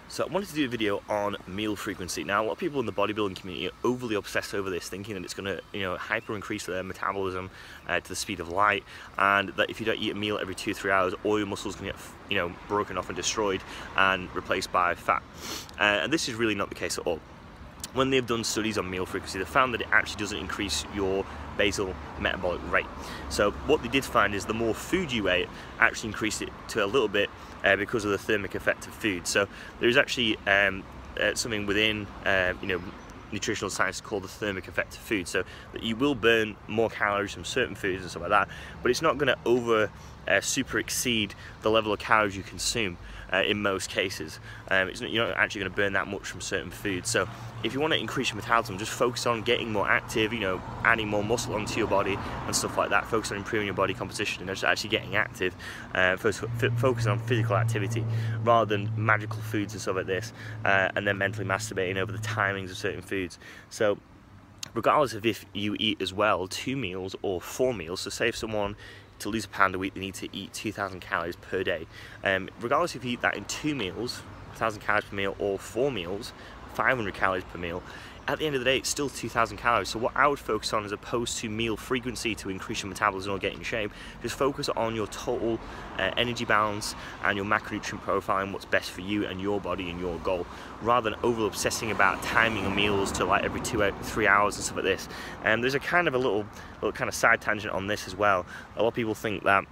So I wanted to do a video on meal frequency. Now, a lot of people in the bodybuilding community are overly obsessed over this, thinking that it's going to, hyper increase their metabolism to the speed of light, and that if you don't eat a meal every 2 or 3 hours, all your muscles can get, broken off and destroyed and replaced by fat. And this is really not the case at all. When they've done studies on meal frequency, they found that it actually doesn't increase your basal metabolic rate. So what they did find is the more food you ate actually increased it to a little bit because of the thermic effect of food. So there's actually something within nutritional science called the thermic effect of food, so that you will burn more calories from certain foods and stuff like that, but it's not going to super exceed the level of calories you consume in most cases. You're not actually going to burn that much from certain foods. So if you want to increase your metabolism, just focus on getting more active, adding more muscle onto your body and stuff like that. Focus on improving your body composition and just actually getting active. Focus on physical activity rather than magical foods and stuff like this, and then mentally masturbating over the timings of certain foods. So regardless of if you eat as well 2 meals or 4 meals, so say if someone to lose a pound a week, they need to eat 2,000 calories per day. Regardless if you eat that in 2 meals, 1,000 calories per meal, or 4 meals, 500 calories per meal, at the end of the day, it's still 2,000 calories. So what I would focus on, as opposed to meal frequency to increase your metabolism or get in shape, just focus on your total energy balance and your macronutrient profile and what's best for you and your body and your goal, rather than over obsessing about timing your meals to like every 2 or 3 hours and stuff like this. And there's a little kind of side tangent on this as well. A lot of people think that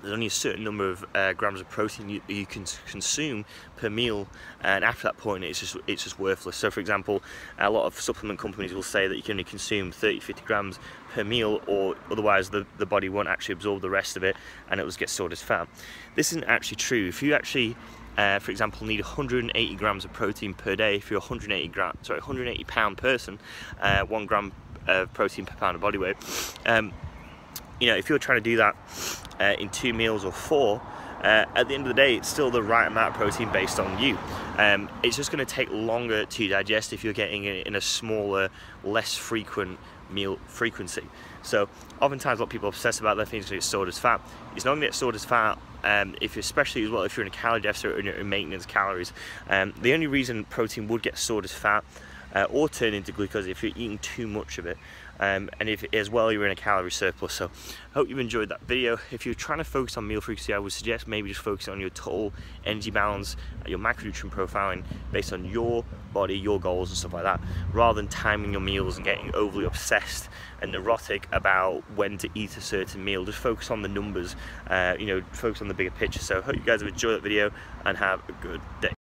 there's only a certain number of grams of protein you can consume per meal, and after that point it's just worthless. So for example, a lot of supplement companies will say that you can only consume 30-50 grams per meal, or otherwise the body won't actually absorb the rest of it and it will just get stored as fat. This isn't actually true. If you actually for example, need 180 grams of protein per day, if you're a 180 pound person, 1 gram of protein per pound of body weight, if you're trying to do that in 2 meals or 4, at the end of the day, it's still the right amount of protein based on you. It's just going to take longer to digest if you're getting it in a smaller, less frequent meal frequency. So oftentimes what people obsess about, their things get stored as fat. It's not going to get stored as fat especially as well if you're in a calorie deficit or in maintenance calories. The only reason protein would get stored as fat or turn into glucose if you're eating too much of it, and if as well you're in a calorie surplus. So I hope you've enjoyed that video. If you're trying to focus on meal frequency, I would suggest maybe just focusing on your total energy balance, your macronutrient profiling based on your body, your goals and stuff like that, rather than timing your meals and getting overly obsessed and neurotic about when to eat a certain meal. Just focus on the numbers, focus on the bigger picture. So I hope you guys have enjoyed that video and have a good day.